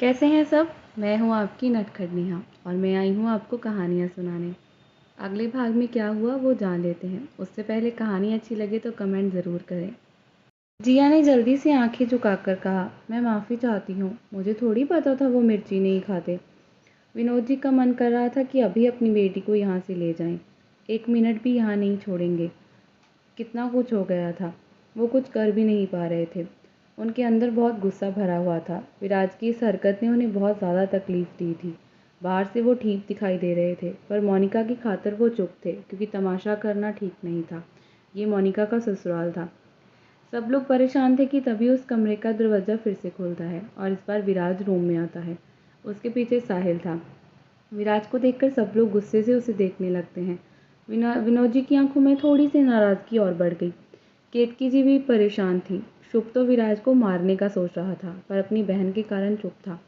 कैसे हैं सब? मैं हूँ आपकी नटखट नेहा और मैं आई हूँ आपको कहानियाँ सुनाने। अगले भाग में क्या हुआ वो जान लेते हैं। उससे पहले कहानी अच्छी लगे तो कमेंट ज़रूर करें। जिया ने जल्दी से आंखें झुकाकर कहा, मैं माफ़ी चाहती हूँ, मुझे थोड़ी पता था वो मिर्ची नहीं खाते। विनोद जी का मन कर रहा था कि अभी अपनी बेटी को यहाँ से ले जाएं। 1 मिनट भी यहाँ नहीं छोड़ेंगे। कितना कुछ हो गया था, वो कुछ कर भी नहीं पा रहे थे। उनके अंदर बहुत गुस्सा भरा हुआ था। विराज की इस हरकत ने उन्हें बहुत ज़्यादा तकलीफ़ दी थी। बाहर से वो ठीक दिखाई दे रहे थे, पर मोनिका की खातिर वो चुप थे, क्योंकि तमाशा करना ठीक नहीं था। ये मोनिका का ससुराल था। सब लोग परेशान थे कि तभी उस कमरे का दरवाज़ा फिर से खुलता है और इस बार विराज रूम में आता है। उसके पीछे साहिल था। विराज को देखकर सब लोग गुस्से से उसे देखने लगते हैं। विनोद जी की आंखों में थोड़ी सी नाराज़गी और बढ़ गई। केतकी जी भी परेशान थी। शुभ तो विराज को मारने का सोच रहा था, पर अपनी बहन के कारण चुप था।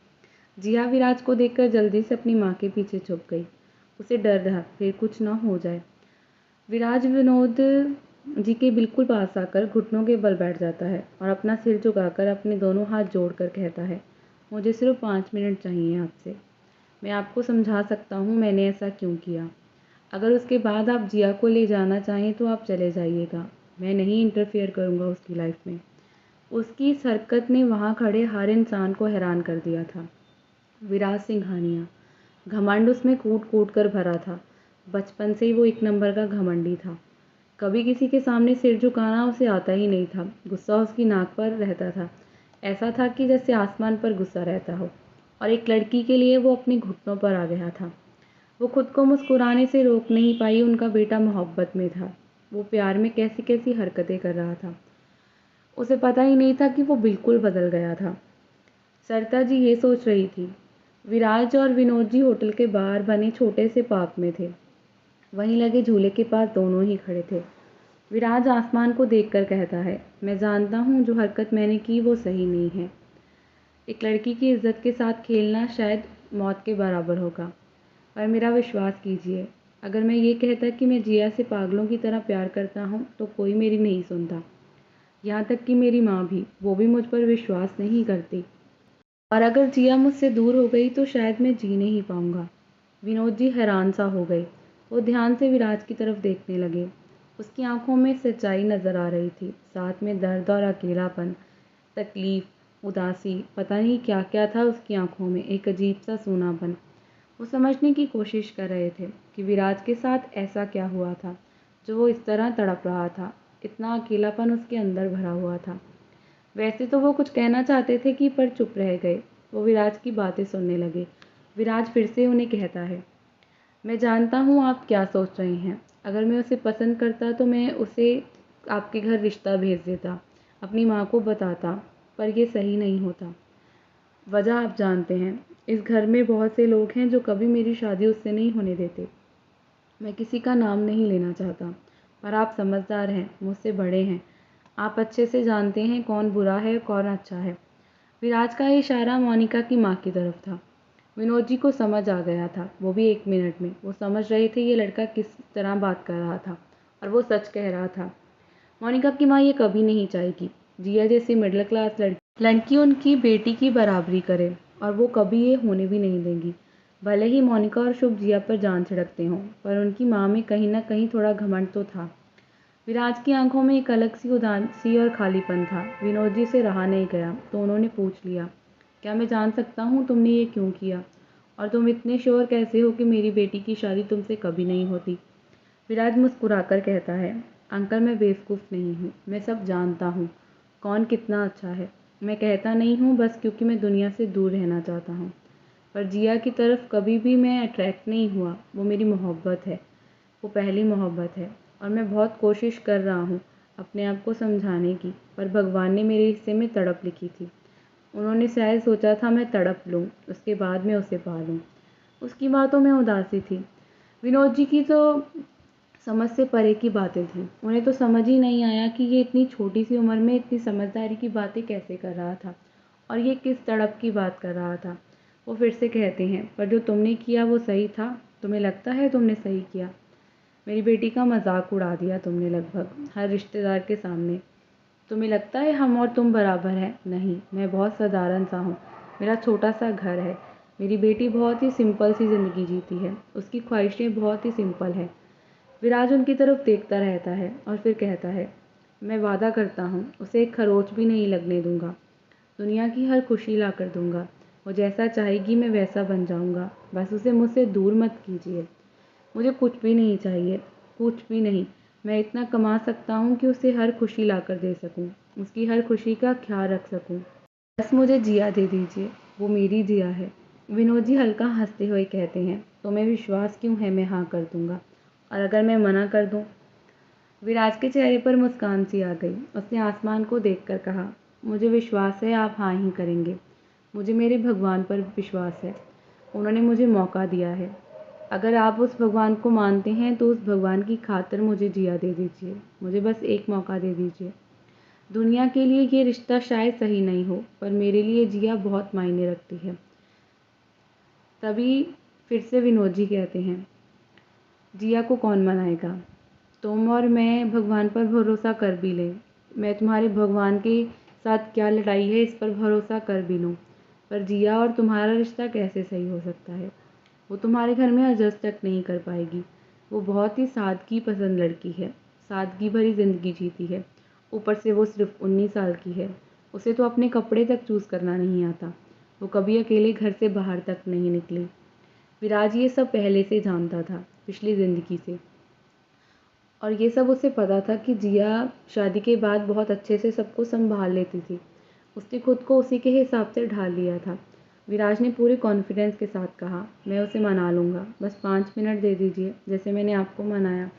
जिया विराज को देखकर जल्दी से अपनी माँ के पीछे छुप गई। उसे डर था फिर कुछ न हो जाए। विराज विनोद जी के बिल्कुल पास आकर घुटनों के बल बैठ जाता है और अपना सिर झुकाकर अपने दोनों हाथ जोड़कर कहता है, मुझे सिर्फ 5 मिनट चाहिए आपसे। मैं आपको समझा सकता हूँ मैंने ऐसा क्यों किया। अगर उसके बाद आप जिया को ले जाना चाहें तो आप चले जाइएगा। मैं नहीं इंटरफेयर करूँगा उसकी लाइफ में। उसकी इस हरकत ने वहाँ खड़े हर इंसान को हैरान कर दिया था। विराज सिंघानिया, घमंड उसमें कूट कूट कर भरा था। बचपन से ही वो 1 नंबर का घमंडी था। कभी किसी के सामने सिर झुकाना उसे आता ही नहीं था। गुस्सा उसकी नाक पर रहता था। ऐसा था कि जैसे आसमान पर गुस्सा रहता हो। और एक लड़की के लिए वो अपने घुटनों पर आ गया था। वो खुद को मुस्कुराने से रोक नहीं पाई। उनका बेटा मोहब्बत में था। वो प्यार में कैसी कैसी हरकतें कर रहा था। उसे पता ही नहीं था कि वो बिल्कुल बदल गया था। सरिता जी ये सोच रही थी। विराज और विनोद जी होटल के बाहर बने छोटे से पार्क में थे। वहीं लगे झूले के पास दोनों ही खड़े थे। विराज आसमान को देखकर कहता है, मैं जानता हूँ जो हरकत मैंने की वो सही नहीं है। एक लड़की की इज्जत के साथ खेलना शायद मौत के बराबर होगा। पर मेरा विश्वास कीजिए, अगर मैं ये कहता कि मैं जिया से पागलों की तरह प्यार करता हूँ तो कोई मेरी नहीं सुनता। यहाँ तक कि मेरी माँ भी, वो भी मुझ पर विश्वास नहीं करती। और अगर जिया मुझसे दूर हो गई तो शायद मैं जी नहीं पाऊँगा। विनोद जी हैरान सा हो गए। वो ध्यान से विराज की तरफ देखने लगे। उसकी आंखों में सच्चाई नज़र आ रही थी, साथ में दर्द और अकेलापन, तकलीफ, उदासी, पता नहीं क्या क्या था उसकी आंखों में, एक अजीब सा सूनापन। वो समझने की कोशिश कर रहे थे कि विराज के साथ ऐसा क्या हुआ था जो वो इस तरह तड़प रहा था। इतना अकेलापन उसके अंदर भरा हुआ था। वैसे तो वो कुछ कहना चाहते थे कि पर चुप रह गए। वो विराज की बातें सुनने लगे। विराज फिर से उन्हें कहता है, मैं जानता हूँ आप क्या सोच रहे हैं। अगर मैं उसे पसंद करता तो मैं उसे आपके घर रिश्ता भेज देता, अपनी माँ को बताता, पर ये सही नहीं होता। वजह आप जानते हैं। इस घर में बहुत से लोग हैं जो कभी मेरी शादी उससे नहीं होने देते। मैं किसी का नाम नहीं लेना चाहता, पर आप समझदार हैं, मुझसे बड़े हैं। आप अच्छे से जानते हैं कौन बुरा है कौन अच्छा है। विराज का इशारा मोनिका की माँ की तरफ था। विनोद जी को समझ आ गया था, वो भी 1 मिनट में। वो समझ रहे थे ये लड़का किस तरह बात कर रहा था और वो सच कह रहा था। मोनिका की माँ ये कभी नहीं चाहेगी जिया जैसी मिडिल क्लास लड़की उनकी बेटी की बराबरी करे, और वो कभी ये होने भी नहीं देंगी। भले ही मोनिका और शुभ जिया पर जान छिड़कते हों, पर उनकी माँ में कहीं न कहीं थोड़ा घमंड तो था। विराज की आंखों में एक अलग सी उदासी और खालीपन था। विनोद जी से रहा नहीं गया तो उन्होंने पूछ लिया, क्या मैं जान सकता हूँ तुमने ये क्यों किया? और तुम इतने श्योर कैसे हो कि मेरी बेटी की शादी तुमसे कभी नहीं होती? विराज मुस्कुराकर कहता है, अंकल मैं बेवकूफ़ नहीं हूँ, मैं सब जानता हूँ। कौन कितना अच्छा है। मैं कहता नहीं हूँ बस क्योंकि मैं दुनिया से दूर रहना चाहता हूँ। पर जिया की तरफ कभी भी मैं अट्रैक्ट नहीं हुआ। वो मेरी मोहब्बत है, वो पहली मोहब्बत है। और मैं बहुत कोशिश कर रहा हूँ अपने आप को समझाने की, पर भगवान ने मेरे हिस्से में तड़प लिखी थी। उन्होंने शायद सोचा था मैं तड़प लूँ, उसके बाद मैं उसे पा लूँ। उसकी बातों में उदासी थी। विनोद जी की तो समझ से परे की बातें थीं। उन्हें तो समझ ही नहीं आया कि ये इतनी छोटी सी उम्र में इतनी समझदारी की बातें कैसे कर रहा था और ये किस तड़प की बात कर रहा था। वो फिर से कहते हैं, पर जो तुमने किया वो सही था। तुम्हें लगता है तुमने सही किया? मेरी बेटी का मजाक उड़ा दिया तुमने लगभग हर रिश्तेदार के सामने। तुम्हें लगता है हम और तुम बराबर हैं? नहीं, मैं बहुत साधारण सा हूँ। मेरा छोटा सा घर है। मेरी बेटी बहुत ही सिंपल सी ज़िंदगी जीती है, उसकी ख्वाहिशें बहुत ही सिंपल हैं। विराज उनकी तरफ देखता रहता है और फिर कहता है, मैं वादा करता हूँ उसे एक खरोच भी नहीं लगने दूंगा। दुनिया की हर खुशी ला कर दूंगा। वो जैसा चाहेगी मैं वैसा बन जाऊंगा। बस उसे मुझसे दूर मत कीजिए। मुझे कुछ भी नहीं चाहिए, कुछ भी नहीं। मैं इतना कमा सकता हूँ कि उसे हर खुशी ला कर दे सकूँ, उसकी हर खुशी का ख्याल रख सकूँ। बस मुझे जिया दे दीजिए, वो मेरी जिया है। विनोद जी हल्का हंसते हुए कहते हैं, तुम्हें विश्वास क्यों है मैं हाँ कर दूंगा, और अगर मैं मना कर दूं? विराज के चेहरे पर मुस्कान सी आ गई। उसने आसमान को देखकर कहा, मुझे विश्वास है आप हाँ ही करेंगे। मुझे मेरे भगवान पर विश्वास है, उन्होंने मुझे मौका दिया है। अगर आप उस भगवान को मानते हैं तो उस भगवान की खातिर मुझे जिया दे दीजिए। मुझे बस एक मौका दे दीजिए। दुनिया के लिए ये रिश्ता शायद सही नहीं हो, पर मेरे लिए जिया बहुत मायने रखती है। तभी फिर से विनोद जी कहते हैं, जिया को कौन मनाएगा? तुम और मैं भगवान पर भरोसा कर भी लें, मैं तुम्हारे भगवान के साथ क्या लड़ाई है इस पर भरोसा कर भी लूँ, पर जिया और तुम्हारा रिश्ता कैसे सही हो सकता है? वो तुम्हारे घर में एडजस्ट तक नहीं कर पाएगी। वो बहुत ही सादगी पसंद लड़की है, सादगी भरी ज़िंदगी जीती है। ऊपर से वो सिर्फ 19 साल की है। उसे तो अपने कपड़े तक चूज़ करना नहीं आता। वो कभी अकेले घर से बाहर तक नहीं निकली। विराज ये सब पहले से जानता था, पिछली ज़िंदगी से। और ये सब उसे पता था कि जिया शादी के बाद बहुत अच्छे से सबको संभाल लेती थी। उसने खुद को उसी के हिसाब से ढाल लिया था। विराज ने पूरे कॉन्फिडेंस के साथ कहा, मैं उसे मना लूँगा, बस 5 मिनट दे दीजिए, जैसे मैंने आपको मनाया।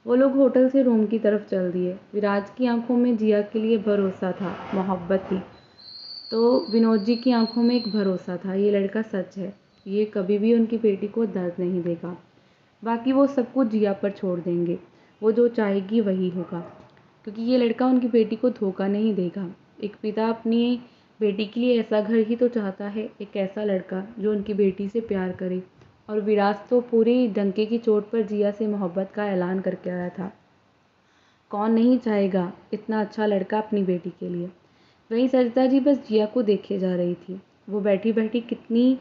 वो लोग होटल से रूम की तरफ चल दिए। विराज की आंखों में जिया के लिए भरोसा था, मोहब्बत थी। तो विनोद जी की आंखों में एक भरोसा था, ये लड़का सच है, ये कभी भी उनकी बेटी को दर्द नहीं देगा। बाकी वो सब कुछ जिया पर छोड़ देंगे, वो जो चाहेगी वही होगा, क्योंकि ये लड़का उनकी बेटी को धोखा नहीं देगा। एक पिता अपनी बेटी के लिए ऐसा घर ही तो चाहता है, एक ऐसा लड़का जो उनकी बेटी से प्यार करे। और विराज तो पूरी डंके की चोट पर जिया से मोहब्बत का ऐलान करके आया था। कौन नहीं चाहेगा इतना अच्छा लड़का अपनी बेटी के लिए। वहीं सरिता जी बस जिया को देखे जा रही थी। वो बैठी बैठी कितनी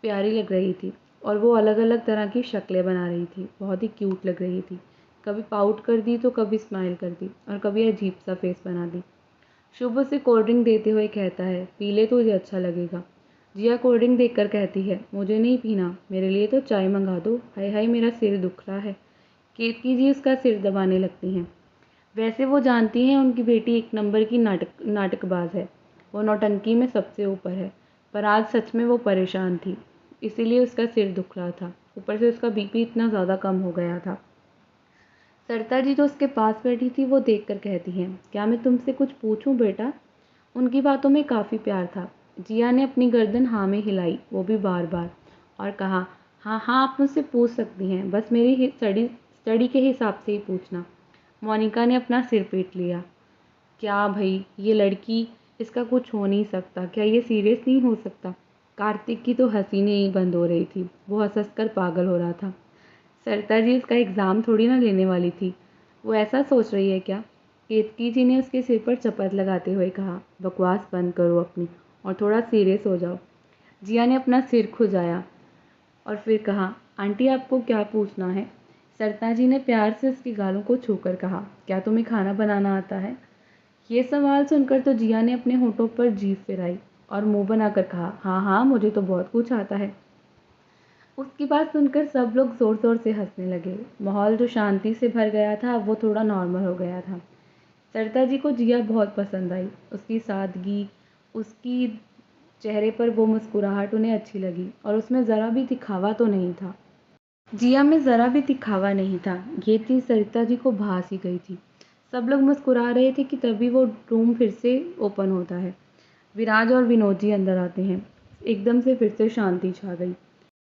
प्यारी लग रही थी, और वो अलग अलग तरह की शक्लें बना रही थी, बहुत ही क्यूट लग रही थी। कभी पाउट कर दी तो कभी स्माइल कर दी, और कभी अजीब सा फेस बना दी। शुभ उसे कोल्ड ड्रिंक देते हुए कहता है, पी ले तो तुझे अच्छा लगेगा। जिया कोल्ड ड्रिंक देखकर कहती है, मुझे नहीं पीना, मेरे लिए तो चाय मंगा दो। हाय हाय मेरा सिर दुख रहा है। केतकी जी उसका सिर दबाने लगती हैं। वैसे वो जानती हैं उनकी बेटी एक नंबर की नाटकबाज है, वो नौटंकी में सबसे ऊपर है, पर आज सच में वो परेशान थी, इसीलिए उसका सिर दुख रहा था। ऊपर से उसका बीपी इतना ज़्यादा कम हो गया था। सरिता जी जो उसके पास बैठी थी वो देखकर कहती हैं, क्या मैं तुमसे कुछ पूछूं बेटा? उनकी बातों में काफ़ी प्यार था। जिया ने अपनी गर्दन हाँ में हिलाई, वो भी बार बार, और कहा, हाँ हाँ आप मुझसे पूछ सकती हैं, बस मेरी स्टडी के हिसाब से ही पूछना। मोनिका ने अपना सिर पीट लिया। क्या भाई, ये लड़की, इसका कुछ हो नहीं सकता, क्या ये सीरियस नहीं हो सकता? कार्तिक की तो हंसी नहीं बंद हो रही थी, वो हंस हंस कर पागल हो रहा था। सरिता जी इसका एग्ज़ाम थोड़ी ना लेने वाली थी, वो ऐसा सोच रही है क्या? केतकी जी ने उसके सिर पर चपत लगाते हुए कहा, बकवास बंद करो अपनी और थोड़ा सीरियस हो जाओ। जिया ने अपना सिर खुजाया और फिर कहा, आंटी आपको क्या पूछना है? सरिता जी ने प्यार से उसकी गालों को छूकर कहा, क्या तुम्हें खाना बनाना आता है? ये सवाल सुनकर तो जिया ने अपने होठों पर जीभ फिराई और मुंह बनाकर कहा, हाँ हाँ मुझे तो बहुत कुछ आता है। उसकी बात सुनकर सब लोग ज़ोर ज़ोर से हंसने लगे। माहौल जो शांति से भर गया था वो थोड़ा नॉर्मल हो गया था। सरिता जी को जिया बहुत पसंद आई। उसकी सादगी, उसकी चेहरे पर वो मुस्कुराहट उन्हें अच्छी लगी, और उसमें ज़रा भी दिखावा तो नहीं था। जिया में ज़रा भी दिखावा नहीं था, ये चीज़ सरिता जी को भा सी गई थी। सब लोग मुस्कुरा रहे थे कि तभी वो रूम फिर से ओपन होता है। विराज और विनोद जी अंदर आते हैं। एकदम से फिर से शांति छा गई।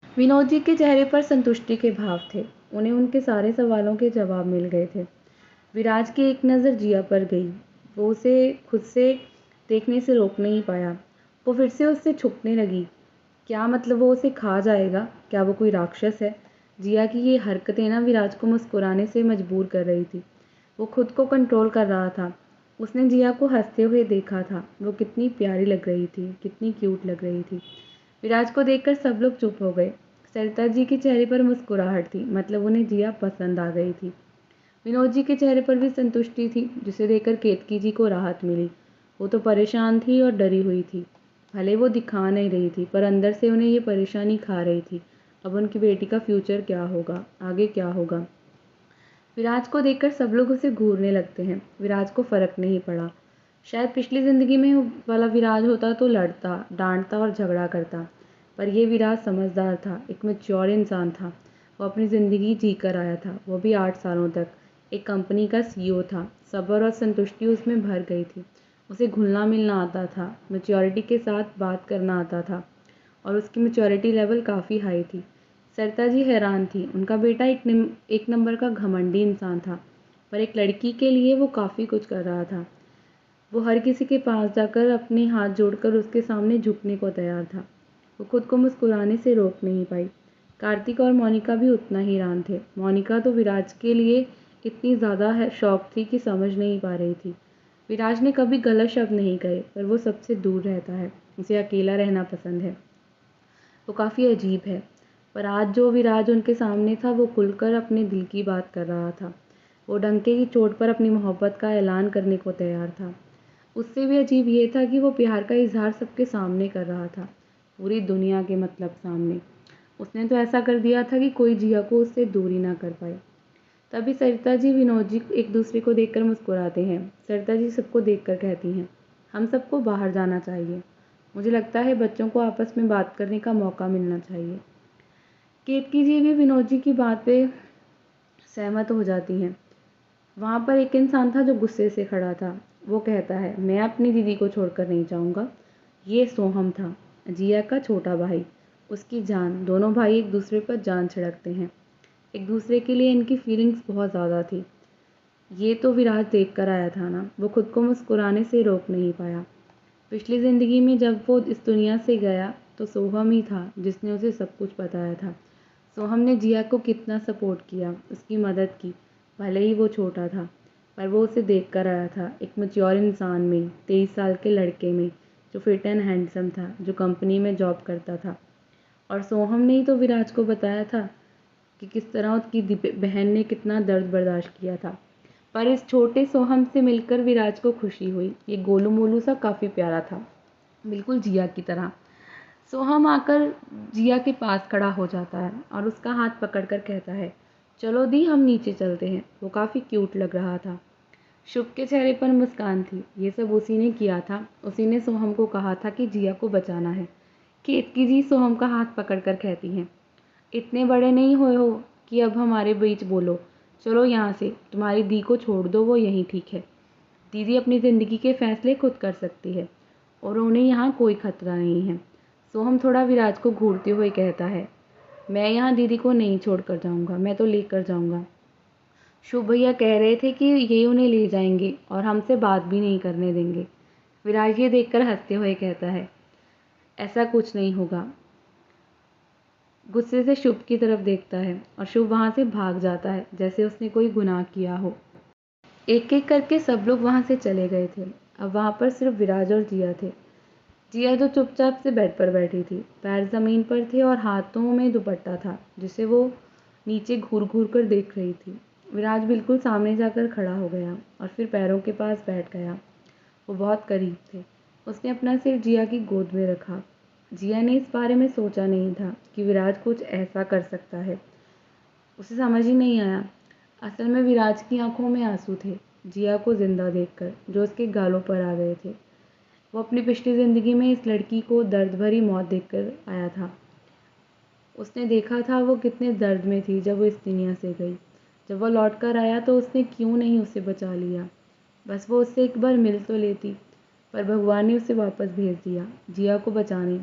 विनोद जी के चेहरे पर संतुष्टि के भाव थे, उन्हें उनके सारे सवालों के जवाब मिल गए थे। विराज की एक नज़र जिया पर गई, वो उसे खुद से देखने से रोक नहीं पाया। वो फिर से उससे छुपने लगी। क्या मतलब वो उसे खा जाएगा? क्या वो कोई राक्षस है? जिया की ये हरकतें ना विराज को मुस्कुराने से मजबूर कर रही थी। वो खुद को कंट्रोल कर रहा था। उसने जिया को हंसते हुए देखा था। वो कितनी प्यारी लग रही थी, कितनी क्यूट लग रही थी। विराज को देखकर सब लोग चुप हो गए। सरिता जी के चेहरे पर मुस्कुराहट थी, मतलब उन्हें जिया पसंद आ गई थी। विनोद जी के चेहरे पर भी संतुष्टि थी, जिसे देखकर केतकी जी को राहत मिली। वो तो परेशान थी और डरी हुई थी। भले वो दिखा नहीं रही थी, पर अंदर से उन्हें ये परेशानी खा रही थी। अब उनकी बेटी का फ्यूचर क्या होगा, आगे क्या होगा। विराज को देखकर सब लोग उसे घूरने लगते हैं। विराज को फर्क नहीं पड़ा। शायद पिछली ज़िंदगी में वाला विराज होता तो लड़ता, डांटता और झगड़ा करता। पर यह विराज समझदार था, एक मैच्योर इंसान था। वो अपनी ज़िंदगी जी कर आया था, वो भी 8 सालों तक। एक कंपनी का सीईओ था। सब्र और संतुष्टि उसमें भर गई थी। उसे घुलना मिलना आता था, मैच्योरिटी के साथ बात करना आता था, और उसकी मैच्योरिटी लेवल काफ़ी हाई थी। सरिता जी हैरान थी। उनका बेटा एक नंबर का घमंडी इंसान था, पर एक लड़की के लिए वो काफ़ी कुछ कर रहा था। वो हर किसी के पास जाकर अपने हाथ जोड़कर उसके सामने झुकने को तैयार था। वो खुद को मुस्कुराने से रोक नहीं पाई। कार्तिक और मोनिका भी उतना ही हैरान थे। मोनिका तो विराज के लिए इतनी ज़्यादा शौक थी कि समझ नहीं पा रही थी। विराज ने कभी गलत शब्द नहीं कहे, पर वो सबसे दूर रहता है। उसे अकेला रहना पसंद है। वो काफ़ी अजीब है। पर आज जो विराज उनके सामने था, वो खुलकर अपने दिल की बात कर रहा था। वो डंके की चोट पर अपनी मोहब्बत का ऐलान करने को तैयार था। उससे भी अजीब ये था कि वो प्यार का इजहार सबके सामने कर रहा था, पूरी दुनिया के मतलब सामने। उसने तो ऐसा कर दिया था कि कोई जिया को उससे दूरी ना कर पाए। तभी सरिता जी विनोद जी एक दूसरे को देखकर मुस्कुराते हैं। सरिता जी सबको देखकर कहती हैं, हम सबको बाहर जाना चाहिए। मुझे लगता है बच्चों को आपस में बात करने का मौका मिलना चाहिए। केतकी जी भी विनोद जी की बात पे सहमत हो जाती हैं। वहाँ पर एक इंसान था जो गुस्से से खड़ा था। वो कहता है, मैं अपनी दीदी को छोड़कर नहीं जाऊँगा। ये सोहम था, जिया का छोटा भाई, उसकी जान। दोनों भाई एक दूसरे पर जान छिड़कते हैं। एक दूसरे के लिए इनकी फीलिंग्स बहुत ज़्यादा थी। ये तो विराज देख कर आया था ना। वो खुद को मुस्कुराने से रोक नहीं पाया। पिछली ज़िंदगी में जब वो इस दुनिया से गया, तो सोहम ही था जिसने उसे सब कुछ बताया था। सोहम ने जिया को कितना सपोर्ट किया, उसकी मदद की। भले ही वो छोटा था, पर वो उसे देख कर आया था, एक मैच्योर इंसान में, 23 साल के लड़के में, जो फिट एंड हैंडसम था, जो कंपनी में जॉब करता था। और सोहम ने ही तो विराज को बताया था कि किस तरह उसकी बहन ने कितना दर्द बर्दाश्त किया था। पर इस छोटे सोहम से मिलकर विराज को खुशी हुई। ये गोलू मोलू सा काफ़ी प्यारा था, बिल्कुल जिया की तरह। सोहम आकर जिया के पास खड़ा हो जाता है और उसका हाथ पकड़कर कहता है, चलो दी, हम नीचे चलते हैं। वो काफ़ी क्यूट लग रहा था। शुभ के चेहरे पर मुस्कान थी। ये सब उसी ने किया था। उसी ने सोहम को कहा था कि जिया को बचाना है। केतकी जी सोहम का हाथ पकड़कर कहती हैं, इतने बड़े नहीं हुए हो कि अब हमारे बीच बोलो। चलो यहाँ से, तुम्हारी दी को छोड़ दो, वो यहीं ठीक है। दीदी अपनी ज़िंदगी के फैसले खुद कर सकती है और उन्हें यहाँ कोई खतरा नहीं है। सोहम थोड़ा विराज को घूरते हुए कहता है, मैं यहाँ दीदी को नहीं छोड़कर जाऊँगा, मैं तो लेकर जाऊँगा। शुभ भैया कह रहे थे कि ये उन्हें ले जाएंगे और हमसे बात भी नहीं करने देंगे। विराज ये देखकर हंसते हुए कहता है, ऐसा कुछ नहीं होगा। गुस्से से शुभ की तरफ देखता है और शुभ वहाँ से भाग जाता है, जैसे उसने कोई गुनाह किया हो। एक एक करके सब लोग वहाँ से चले गए थे। अब वहाँ पर सिर्फ विराज और जिया थे। जिया जो चुपचाप से बेड पर बैठी थी, पैर ज़मीन पर थे और हाथों में दुपट्टा था, जिसे वो नीचे घूर घूर कर देख रही थी। विराज बिल्कुल सामने जाकर खड़ा हो गया और फिर पैरों के पास बैठ गया। वो बहुत करीब थे। उसने अपना सिर जिया की गोद में रखा। जिया ने इस बारे में सोचा नहीं था कि विराज कुछ ऐसा कर सकता है। उसे समझ ही नहीं आया। असल में विराज की आंखों में आंसू थे, जिया को जिंदा देखकर, जो उसके गालों पर आ गए थे। वो अपनी पिछली ज़िंदगी में इस लड़की को दर्द भरी मौत देखकर आया था। उसने देखा था वो कितने दर्द में थी जब वो इस दुनिया से गई। जब वो लौट कर आया तो उसने क्यों नहीं उसे बचा लिया। बस वो उससे एक बार मिल तो लेती। पर भगवान ने उसे वापस भेज दिया, जिया को बचाने।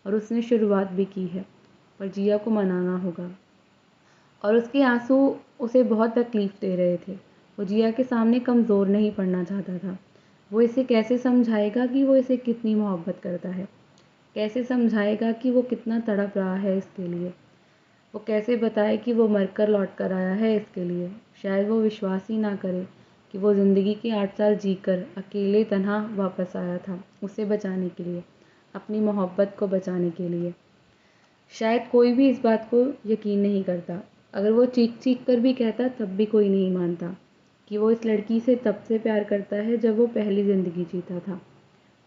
और उसने शुरुआत भी की है, पर जिया को मनाना होगा। और उसके आंसू उसे बहुत तकलीफ़ दे रहे थे। वो जिया के सामने कमज़ोर नहीं पड़ना चाहता था। वो इसे कैसे समझाएगा कि वो इसे कितनी मोहब्बत करता है। कैसे समझाएगा कि वो कितना तड़प रहा है इसके लिए। वो कैसे बताए कि वो मरकर लौट कर आया है इसके लिए। शायद वो विश्वास ही ना करे कि वो ज़िंदगी के 8 साल जीकर अकेले तन्हा वापस आया था, उसे बचाने के लिए, अपनी मोहब्बत को बचाने के लिए। शायद कोई भी इस बात को यकीन नहीं करता। अगर वो चीख-चीख कर भी कहता तब भी कोई नहीं मानता कि वो इस लड़की से तब से प्यार करता है जब वो पहली ज़िंदगी जीता था।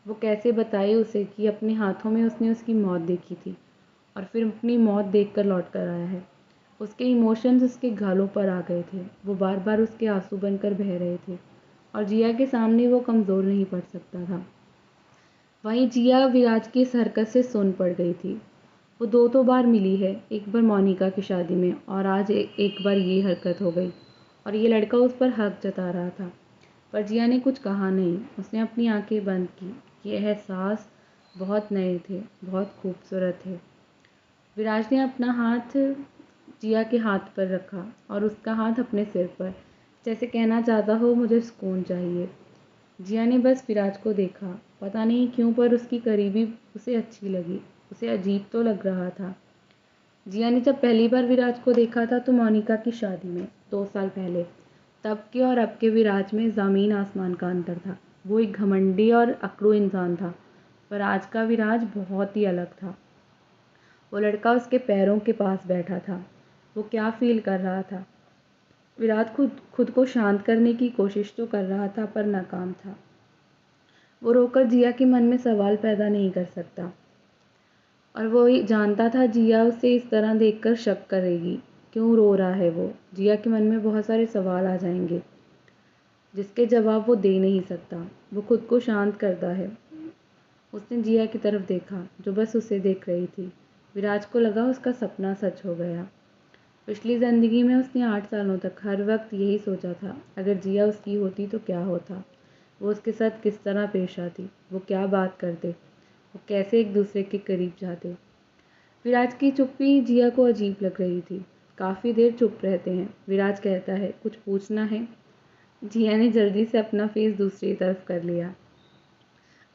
वो कैसे बताए उसे कि अपने हाथों में उसने उसकी मौत देखी थी और फिर अपनी मौत देखकर लौट कर आया है। उसके इमोशंस उसके गालों पर आ गए थे। वो बार-बार उसके आंसू बनकर बह रहे थे और जिया के सामने वो कमज़ोर नहीं पड़ सकता था। वहीं जिया विराज की इस हरकत से सुन्न पड़ गई थी। वो 2 बार मिली है, एक बार मोनिका की शादी में और आज एक बार ये हरकत हो गई और ये लड़का उस पर हक जता रहा था। पर जिया ने कुछ कहा नहीं। उसने अपनी आंखें बंद की। ये एहसास बहुत नए थे, बहुत खूबसूरत थे। विराज ने अपना हाथ जिया के हाथ पर रखा और उसका हाथ अपने सिर पर, जैसे कहना चाहता हो मुझे सुकून चाहिए। जिया ने बस विराज को देखा। पता नहीं क्यों पर उसकी करीबी उसे अच्छी लगी। उसे अजीब तो लग रहा था। जिया ने जब पहली बार विराज को देखा था तो मोनिका की शादी में 2 साल पहले। तब के और अब के विराज में ज़मीन आसमान का अंतर था। वो एक घमंडी और अकड़ू इंसान था, पर आज का विराज बहुत ही अलग था। वो लड़का उसके पैरों के पास बैठा था। वो क्या फील कर रहा था? विराज खुद को शांत करने की कोशिश तो कर रहा था पर नाकाम था। वो रोकर जिया के मन में सवाल पैदा नहीं कर सकता और वो जानता था जिया उसे इस तरह देखकर शक करेगी। क्यों रो रहा है वो? जिया के मन में बहुत सारे सवाल आ जाएंगे जिसके जवाब वो दे नहीं सकता। वो खुद को शांत करता है। उसने जिया की तरफ देखा जो बस उसे देख रही थी। विराज को लगा उसका सपना सच हो गया। पिछली ज़िंदगी में उसने 8 सालों तक हर वक्त यही सोचा था, अगर जिया उसकी होती तो क्या होता, वो उसके साथ किस तरह पेश आती, वो क्या बात करते, वो कैसे एक दूसरे के करीब जाते। विराज की चुप्पी जिया को अजीब लग रही थी। काफ़ी देर चुप रहते हैं। विराज कहता है, कुछ पूछना है? जिया ने जल्दी से अपना फेस दूसरी तरफ कर लिया।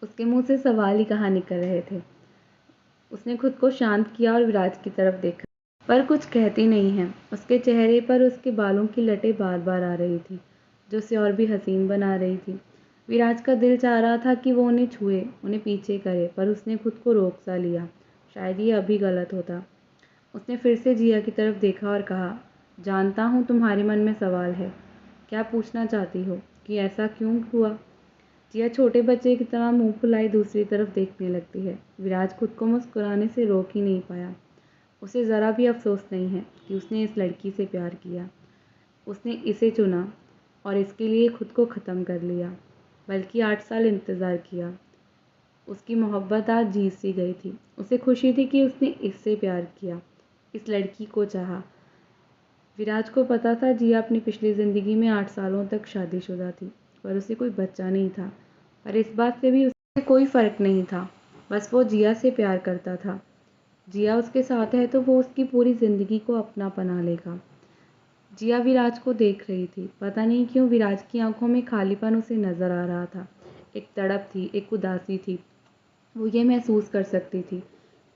उसके मुंह से सवाल ही कहाँ निकल रहे थे। उसने खुद को शांत किया और विराज की तरफ देखा, पर कुछ कहती नहीं है। उसके चेहरे पर उसके बालों की लटें बार बार आ रही थी, जो उसे और भी हसीन बना रही थी। विराज का दिल चाह रहा था कि वो उन्हें छुए, उन्हें पीछे करे, पर उसने खुद को रोक सा लिया। शायद ये अभी गलत होता। उसने फिर से जिया की तरफ देखा और कहा, जानता हूँ तुम्हारे मन में सवाल है। क्या पूछना चाहती हो कि ऐसा क्यों हुआ? जिया छोटे बच्चे की तरह मुंह फुलाए दूसरी तरफ देखने लगती है। विराज खुद को मुस्कुराने से रोक ही नहीं पाया। उसे ज़रा भी अफसोस नहीं है कि उसने इस लड़की से प्यार किया। उसने इसे चुना और इसके लिए खुद को ख़त्म कर लिया, बल्कि 8 साल इंतज़ार किया। उसकी मोहब्बत आज जीत सी गई थी। उसे खुशी थी कि उसने इससे प्यार किया, इस लड़की को चाहा। विराज को पता था जिया अपनी पिछली ज़िंदगी में 8 सालों तक शादीशुदा थी, पर उसे कोई बच्चा नहीं था। पर इस बात से भी उसे कोई फ़र्क नहीं था। बस वो जिया से प्यार करता था। जिया उसके साथ है तो वो उसकी पूरी ज़िंदगी को अपना बना लेगा। जिया विराज को देख रही थी। पता नहीं क्यों विराज की आंखों में खालीपन उसे नज़र आ रहा था। एक तड़प थी, एक उदासी थी। वो ये महसूस कर सकती थी।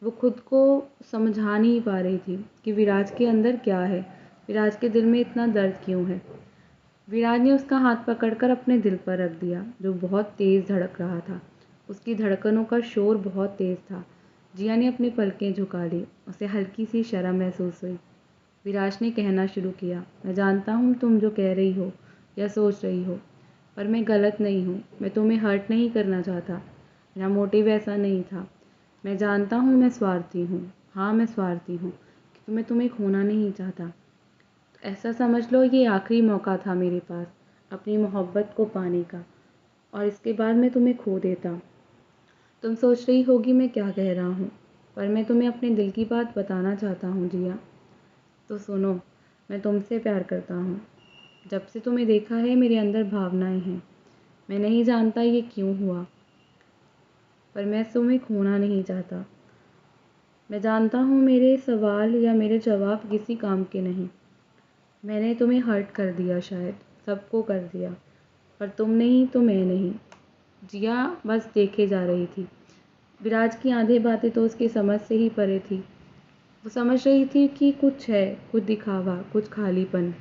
वो खुद को समझा नहीं पा रही थी कि विराज के अंदर क्या है, विराज के दिल में इतना दर्द क्यों है। विराज ने उसका हाथ पकड़कर अपने दिल पर रख दिया, जो बहुत तेज़ धड़क रहा था। उसकी धड़कनों का शोर बहुत तेज़ था। जिया ने अपनी पलकें झुका ली। उसे हल्की सी शर्म महसूस हुई। विराज ने कहना शुरू किया, मैं जानता हूँ तुम जो कह रही हो या सोच रही हो, पर मैं गलत नहीं हूँ। मैं तुम्हें हर्ट नहीं करना चाहता। मेरा मोटिव ऐसा नहीं था। मैं जानता हूँ मैं स्वार्थी हूँ। हाँ, मैं स्वार्थी हूँ क्योंकि मैं तुम्हें खोना नहीं चाहता। तो ऐसा समझ लो ये आखिरी मौका था मेरे पास अपनी मोहब्बत को पाने का, और इसके बाद मैं तुम्हें खो देता। तुम सोच रही होगी मैं क्या कह रहा हूँ, पर मैं तुम्हें अपने दिल की बात बताना चाहता हूँ जिया। तो सुनो, मैं तुमसे प्यार करता हूँ। जब से तुम्हें देखा है मेरे अंदर भावनाएं हैं। मैं नहीं जानता ये क्यों हुआ, पर मैं तुम्हें खोना नहीं चाहता। मैं जानता हूँ मेरे सवाल या मेरे जवाब किसी काम के नहीं। मैंने तुम्हें हर्ट कर दिया, शायद सबको कर दिया, पर तुम नहीं तो मैं नहीं। जिया बस देखे जा रही थी। विराज की आधी बातें तो उसकी समझ से ही परे थी। वो समझ रही थी कि कुछ है, कुछ दिखावा, कुछ खालीपन।